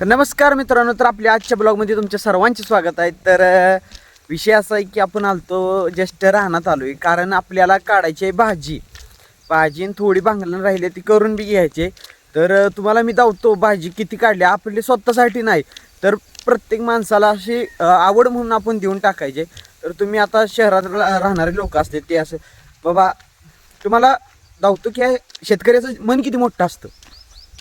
तर नमस्कार मित्रांनो, तर आपल्या आजच्या ब्लॉगमध्ये तुमच्या सर्वांचे स्वागत आहे. तर विषय असा आहे की आपण आलतो जस्ट राहण्यात आलो आहे, कारण आपल्याला काढायची आहे भाजी आणि थोडी भांगलं राहिली ती करून बी घ्यायची. तर तुम्हाला मी दावतो भाजी किती काढली, आपली स्वतःसाठी नाही तर प्रत्येक माणसाला अशी आवड म्हणून आपण देऊन टाकायचे. तर तुम्ही आता शहरात राहणारे लोक असते ते असं बाबा तुम्हाला दावतो की शेतकऱ्याचं मन किती मोठं असतं.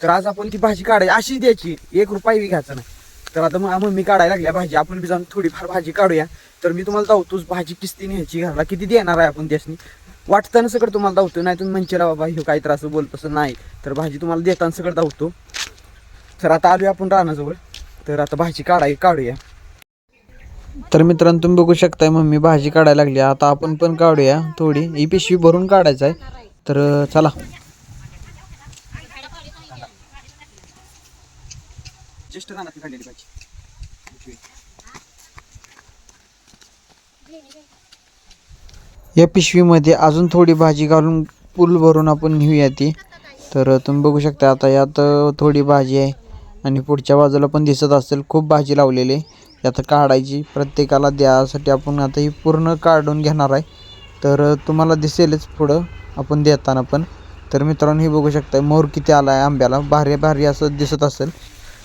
तर आज आपण ती भाजी काढायची अशीच द्यायची, 1 रुपया बी घ्यायचा नाही. तर आता मम्मी काढायला लागल्या भाजी, आपण बी जाऊन थोडीफार भाजी काढूया. तर मी तुम्हाला दावतोच भाजी किस्ती न्यायची घरला, किती देणार आहे आपण त्यासनी वाटताना सगळं तुम्हाला दावतो. नाही तुम्ही म्हणशीला बाबा ह्यो काही त्रास बोलत असं नाही, तर भाजी तुम्हाला देताना सगळं दावतो. तर आता आलोय आपण रानाजवळ, तर आता भाजी काढूया. तर मित्रांनो तुम्ही बघू शकताय मम्मी भाजी काढायला लागली. आता आपण पण काढूया थोडी, ही पिशवी भरून काढायचं आहे. तर चला. जस्ट रानात काढलेली भाजी. या पिशवीमध्ये अजून थोडी भाजी घालून फुल भरून आपण नेऊया ती. तर तुम्ही बघू शकता आता यात थोडी भाजी आहे आणि पुढच्या बाजूला पण दिसत असेल खूप भाजी लावलेली आहे. यात काढायची प्रत्येकाला द्यासाठी आपण आता ही पूर्ण काढून घेणार आहे. तर तुम्हाला दिसेलच पुढं आपण देताना पण. तर मित्रांनो हे बघू शकता मोर किती आला आहे आंब्याला, भारी भारी असं दिसत असेल.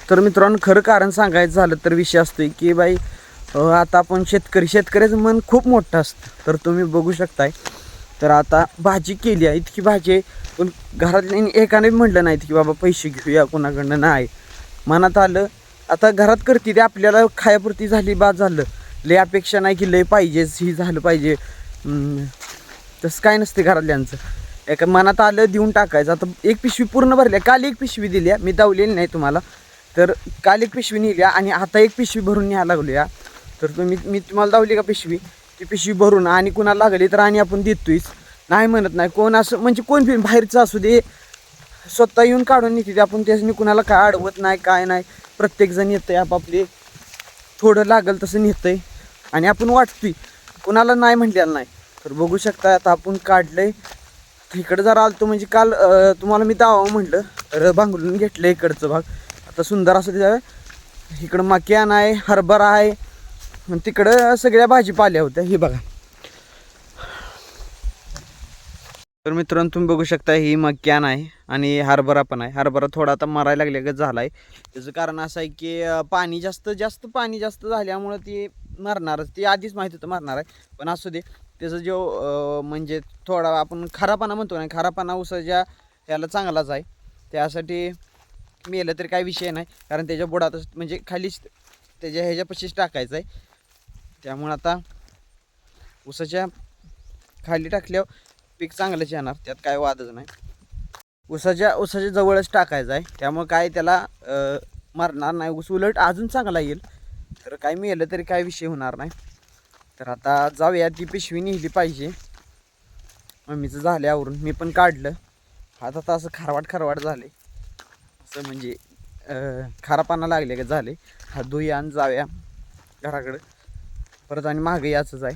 तर मित्रांनो खरं कारण सांगायचं झालं तर विषय असतोय की बाई आता आपण शेतकऱ्याचं मन खूप मोठं असतं. तर तुम्ही बघू शकताय. तर आता भाजी केली आहे, इतकी भाजी आहे, पण घरातल्या एकाने म्हटलं नाही की बाबा पैसे घेऊया कोणाकडनं. नाही, मनात आलं आता घरात करते ते आपल्याला खायापुरती झाली बाद झालं. लय अपेक्षा नाही की लय पाहिजेच ही झालं पाहिजे, तसं काय नसते घरातल्यांचं. एका मनात आलं देऊन टाकायचं. आता एक पिशवी पूर्ण भरल्या, काल एक पिशवी दिली मी दावलेली नाही तुम्हाला. तर काल एक पिशवी नेल्या आणि आता एक पिशवी भरून न्यायला लागलो. तर मी तुम्हाला दावली का पिशवी, ती पिशवी भरून आणि कुणाला लागली तर आणि आपण देतोयच, नाही म्हणत नाही. कोण असं म्हणजे कोण फिर बाहेरचं असू दे स्वतः येऊन काढून नेते आपण, त्याच्यानी कुणाला काय अडवत नाही काय नाही. प्रत्येकजण येतं आहे आपापले, थोडं लागल तसं नेतं आहे आणि आपण वाटतोय, कुणाला नाही म्हटलेलं नाही. तर बघू शकता आता आपण काढलंय. इकडं जरा आलतो म्हणजे काल तुम्हाला मी दावा म्हटलं तर भांगरून घेतलं इकडचं भाग. आता सुंदर असं त्याच्या इकडं मक्यान आहे, हरभरा आहे, तिकडं सगळ्या भाजीपाल्या होत्या. हे बघा. तर मित्रांनो तुम्ही बघू शकता ही मक्यान आहे आणि हरभरा पण आहे. हरभरा थोडा आता मरायला लागल्यागत झाला आहे. त्याचं कारण असं आहे की पाणी जास्त झाल्यामुळं ती मरणारच. ती आधीच माहीत होतं मरणार आहे, पण असू दे. त्याचं जो म्हणजे थोडा आपण खारापाना म्हणतो ना, खारापाना उसाच्या याला चांगलाच आहे. त्यासाठी मेलं तरी काही विषय नाही, कारण त्याच्या बुडातच म्हणजे खालीच त्याच्या ह्याच्यापाशीच टाकायचं आहे. त्यामुळं आता उसाच्या खाली टाकल्यावर पीक चांगलंच येणार, त्यात काय वादच नाही. उसाच्या जवळच टाकायचं आहे, त्यामुळं काय त्याला मरणार नाही. ऊस उलट अजून चांगला येईल. तर काय मेलं तरी काय विषय होणार नाही. तर आता जाऊया, ती पिशवी नेली पाहिजे. मम्मीचं झालं आवरून, मी पण काढलं. हात आता असं खरवाट झाले, असं म्हणजे खारापाना लागले का झाले. हात धुया आणि जाऊया घराकडं परत, आणि मागे याचंच आहे.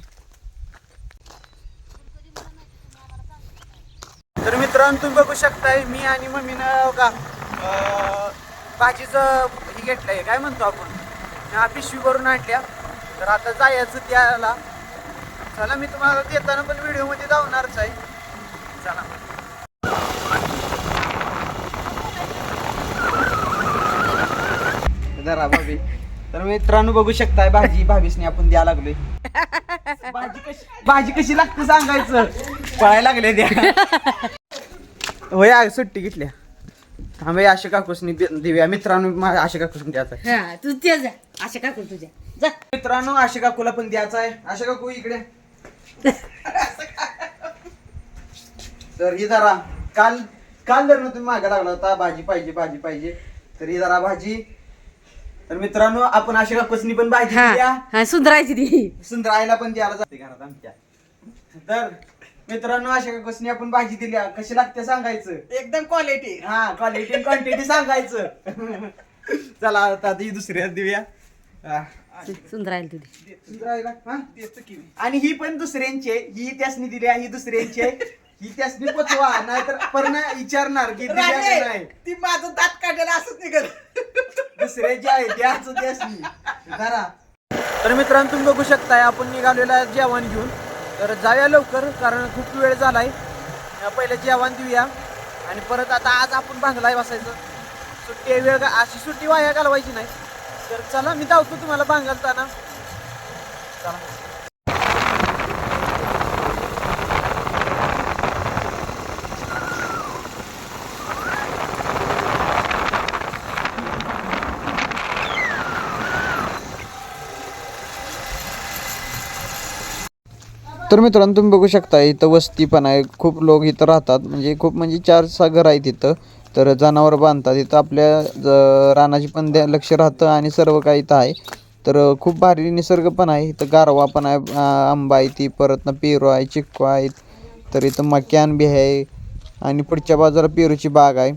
तर मित्रांनो तुम्ही बघू शकताय मी आणि मम्मीनं का भाजीचं हे घेतलंय, काय म्हणतो आपण, पिशवी भरून आणल्या. तर आता जायचं त्याला. चला मी तुम्हाला देताना पण व्हिडिओमध्ये दावणारच आहे. चला. जरा भाभी. तर मित्रांनो बघू शकताय भाजी भाभीसनी आपण द्यायला लागलोय. भाजी कशी लागते सांगायचं, पळायला लागले द्या. होय सुट्टी घेतल्या. हा भाई आशा काकूसनी देऊया मित्रांनो. आशा काकूसनी द्यायचा आहे. तू ते जा आशा काकू तुझ्या जा. मित्रांनो आशा काकूला पण द्यायचा आहे. आशा काकू इकडे. तर ही जरा काल जर तुम्ही मागे लागला होता भाजी पाहिजे, तर ही जरा भाजी. तर मित्रांनो आपण आशा काकूसनी पण भाजी द्या, सुंदरायची ती सुंदरायला पण द्यायला जाते घरात आमच्या. तर मित्रांनो अशा काकूसनी आपण भाजी दिल्या, कशी लागते सांगायचं. एकदम क्वालिटी, क्वालिटी क्वांटिटी सांगायचं. चला आता ही दुसऱ्या देऊया. सुंदरायला तुझी आणि ही पण दुसऱ्यांची, ही त्यासनी दिली, ही दुसऱ्यांची. ती त्यासनी पचवा नाहीतर पण विचारणार की दिल्या का नाही. ती माझं दात काढलेला असंच निघत. दुसऱ्याची आहे त्याच त्यासनी करा. तर मित्रांनो तुम्ही बघू शकताय आपण निघालेलो आहे जेवण घेऊन. तर जाऊया लवकर कारण खूप वेळ झालाय. पहिलं जेवण देऊया आणि परत आता आज आपण बांगलाय बसायचं. सुट्टी वेळ अशी सुट्टी वाया घालवायची नाही. तर चला मी धावतो तुम्हाला बांगलताना. चला. तर मित्रांनो तुम्ही बघू शकता इथं वस्ती पण आहे. खूप लोक इथं राहतात. म्हणजे खूप म्हणजे 4-6 घर आहेत इथं. तर जनावर बांधतात इथं. आपल्या रानाची पण लक्ष राहतं आणि सर्व काही इथं आहे. तर खूप भारी निसर्ग पण आहे इथं. गारवा पण आहे, आंबा आहे ती, परत ना पेरू आहे, चिक्कू आहेत. तर इथं मक्यान बी आहे आणि पुढच्या बाजूला पेरूची बाग आहे.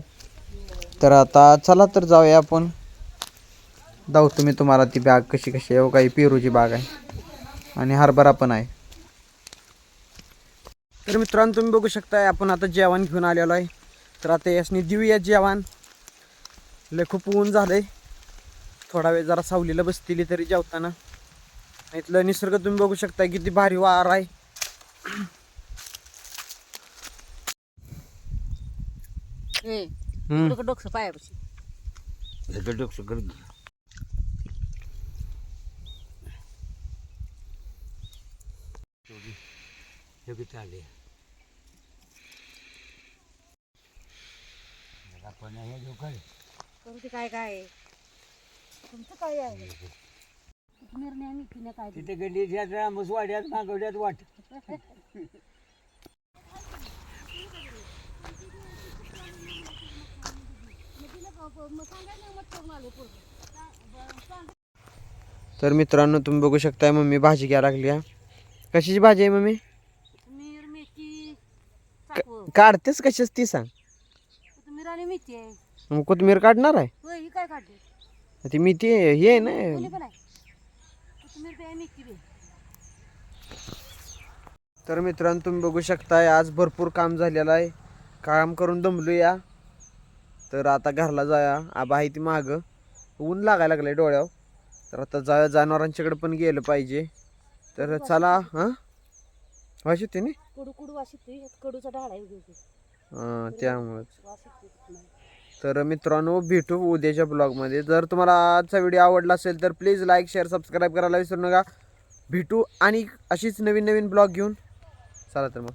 तर आता चला तर जाऊया आपण. दाखवतो मी तुम्हाला ती बाग कशी कशी आहे. काही पेरूची बाग आहे आणि हरभरा पण आहे. तर मित्रांनो तुम्ही बघू शकताय आपण आता जेवण घेऊन आलेलो आहे. तर आता यासनी देऊया जेवण. लय खूप ऊन झालंय. थोडा वेळ जरा सावलीला बसतील तरी जेवताना. इथलं निसर्ग तुम्ही बघू शकताय किती भारी वार आहे. डोकं पायापाशी तुमचं काय काय तुमचं काय आहे निर्णय मी काय तिथे गल्लीच्या मुसवाड्यात मागवड्यात वाट. तर मित्रांनो तुम्ही बघू शकताय मम्मी भाजी घ्यायला लागली आहे. कशाची भाजी आहे मम्मी? मेथी काढतेस कशाच ती सांग. कोथिंबीर आणि मेथी आहे. मग कोथिंबीर काढणार आहे? होय ही काय काढली ती मेथी हे आहे ना. पण आहे कोथिंबीर बी आहे मेथी बी. तर मित्रांनो तुम्ही बघू शकताय आज भरपूर काम झालेलं आहे. काम करून दमलो या. तर आता घरला जाया. आबा आहे ती मागं. ऊन लागायला लागलंय डोळ्यावर. तर आता जनावरांच्याकडे पण गेलं पाहिजे. तर चला. हां वाश येते ना. कडू कडू वास येतोय. कडूचा डाळ आहे उभी. त्यामुळंच. वास येतोय. तर मित्रांनो भेटू उद्याच्या ब्लॉगमध्ये. जर तुम्हाला आजचा व्हिडिओ आवडला असेल तर प्लीज लाईक शेअर सबस्क्राईब करायला विसरू नका. भेटू आणि अशीच नवीन नवीन ब्लॉग घेऊन. चला तर मग.